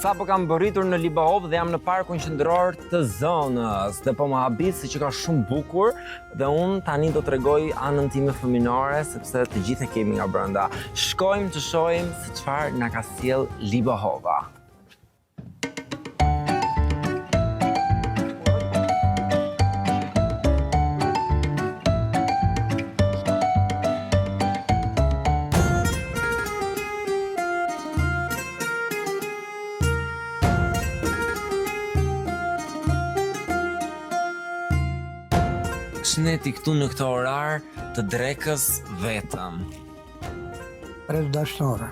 Sa po kam bërritur në Libahov dhe jam në parkun qendror të zonës dhe po më habit se që ka shumë bukur dhe unë tani do t'rregoj anën time fëminore sepse të gjithë e kemi nga brenda. Shkojmë të shohim se çfarë na ka sjell Libahova. Shneti këtu në këtë orar të drekës vetëm. Pres dashnore.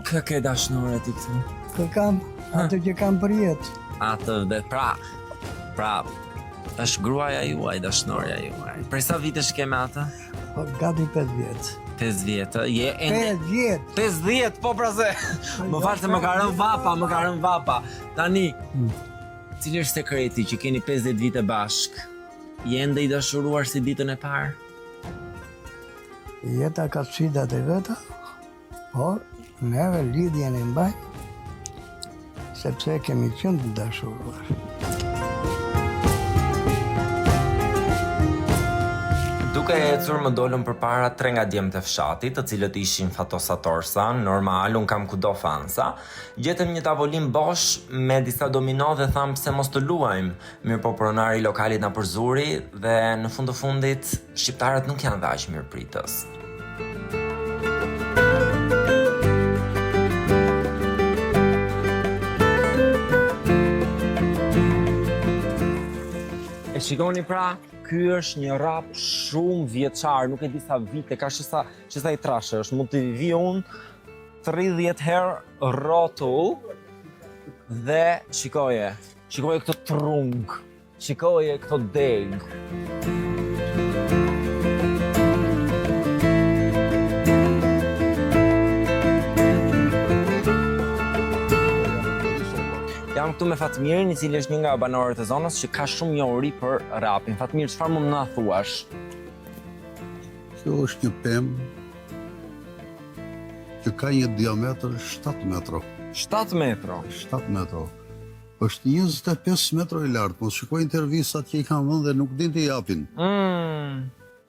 Kë ke dashnore ti këtu? Kë kam, atë që kam për jetë. Atë dhe pra, është gruaja juaj, dashnorja juaj. Prej sa vitesh ke me atë? Po gati 5 vjetë. 5 vjetë, je ende... 5 vjetë! 5 vjetë, po pra se... Më falë se më ka rënë vapa. Tani, cili është sekreti që keni 50 vite bashk? Je ende i dashuruar si ditën e parë? Jeta ka sfidat e veta, por neve lidhjen e mbaj, sepse kemi qenë të dashuruar. Duke ecur më dolën përpara 3 nga djemtë e fshatit, të cilët ishin Fatosa Torsa, normal, unë kam kudo fansa. Gjetëm një tavolinë bosh me disa domino dhe tham pse mos të luajmë. Mirë po pronari i lokalit na përzuri dhe në fund të fundit shqiptarët nuk janë dhe aq mirëpritës. E shikoni pra, ky është një rap shumë vjeçar, nuk e di sa vite, ka që sa i trashe është, mund të vi unë 30 herë rrotull dhe shikoje këtë trung, shikoje këtë deg. Jam këtu me Fatmirin, i cili është një nga banorët e zonës që ka shumë njohuri për rapin. Fatmir, çfarë mund na thuash? Kjo është një pemë që ka një diametër 7 metro. 7 metro? 7 metro. Është 25 metro i lartë, mos shikoj intervistat që i kam vënë dhe nuk din të japin.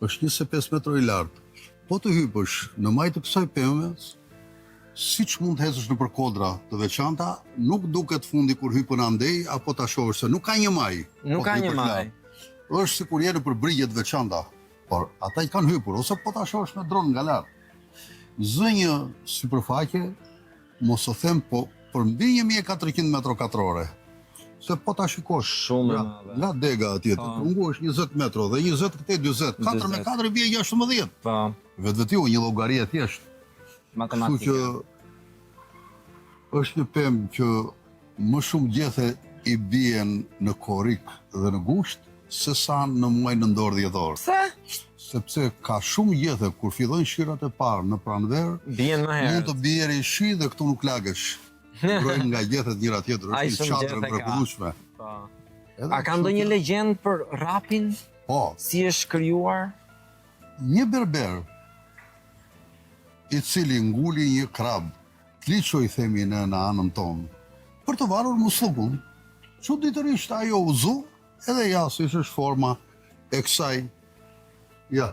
Është 25 metro i lartë. Po të hypësh në majtë të kësaj pemë, si që mund të hecësh në për kodra të veçanta, nuk duket fundi kur hypën andej, apo ta shohësh se nuk ka një maj. Nuk ka një maj. Është si kur jeni për brigjet veçanta, por ata i kanë hypur, ose po ta shohësh me dron nga lartë. Zë një sipërfaqe, mos o them, po për mbi 1400 metro katrore. Se po ta shikosh, shumë nga dega atje, të krungu është 20 metro, dhe 20 këte 20, 4 me 4 bje 16. Vetë një llogari e thjeshtë. Kështu që është një pemë që më shumë gjethe i bien në korik dhe në gusht se sa në muaj nëndor dhjetor. Pse? Sepse ka shumë gjethe kur fillojnë shirat e parë në pranver, mund të bjeri shi dhe këtu nuk lagesh. Grojnë nga gjethet njëra tjetër, është një qatrë mrekullueshme. A ka ndonjë legjend për rapin? Po. Si është krijuar? Një berber i cili nguli një krab, kliqo i themi në anën tonë, për të varur muslukun. Çuditërisht ajo u zu, edhe ja, si është forma e kësaj, ja.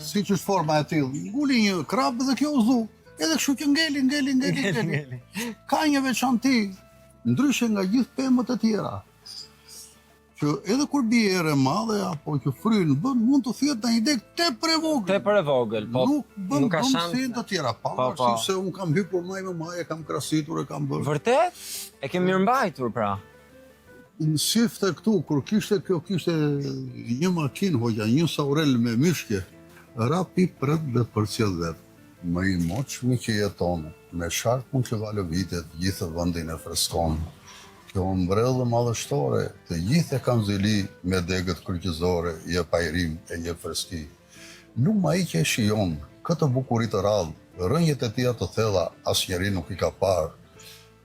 Si që është forma e tillë, nguli një krab dhe kjo u zu, edhe kështu që ngeli. Ka një veçanti, ndryshe nga gjithë pemët e tjera, që edhe kur bie erë e madhe, apo që frynë bën, mund të thjet në një deg tepër e vogël. Po nuk bën si të tjera. Pavarësisht se unë kam hypur maj me maj, e kam krasitur, e kam bërë. Vërtet? E ke mirëmbajtur pra? Në sifte këtu, kur kishte një makinë, hoqja, një saurel me myshke, rapi pret dhe përcjell vetë. Më i moqmi që jeton, me shark mund që valë vitet, gjithë vendin e freskon. Kjo mbrellë madhështore, të gjithë e kam zili me degët kërqëzore, je pajrim e je freski. Nuk ma i që e shion, këtë bukurit të radhë, rënjët e tia të thella, as njeri nuk i ka parë.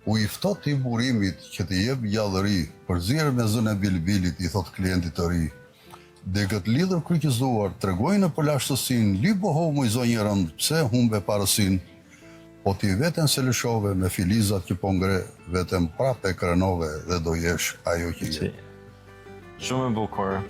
U i ftot i burimit që të jep gjallëri, përzirë me zën e bilbilit, i thot klientit të ri. Degët lidhër kërqëzuar, tregojnë në përlashtësin, Libahov më i zonjë rëndë, pse humbe parësin. Po ti veten se lëshove me filizat që po ngre, veten prap e krenove dhe do jesh ajo që je. Shumë e bukur.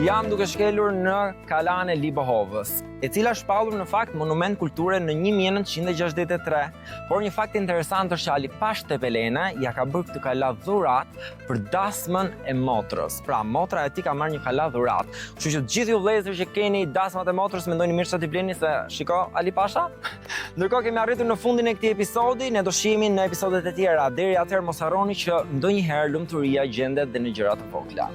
Jam duke shkelur në Kalan e Libohovës, e cila është shpallur në fakt monument kulture në 1963, por një fakt interesant është që Ali Pash Tepelena ja ka bërë këtë kala dhurat për dasmën e motrës. Pra, motra e tij ka marrë një kala dhurat. Kështu që të gjithë ju vëllezër që keni dasmat e motrës, mendoni mirë se t'i bleni se shiko Ali Pasha. Ndërkohë kemi arritur në fundin e këtij episodi, ne do shihemi në episodet e tjera. Deri atëherë mos harroni që ndonjëherë lumturia gjendet dhe në gjëra të vogla.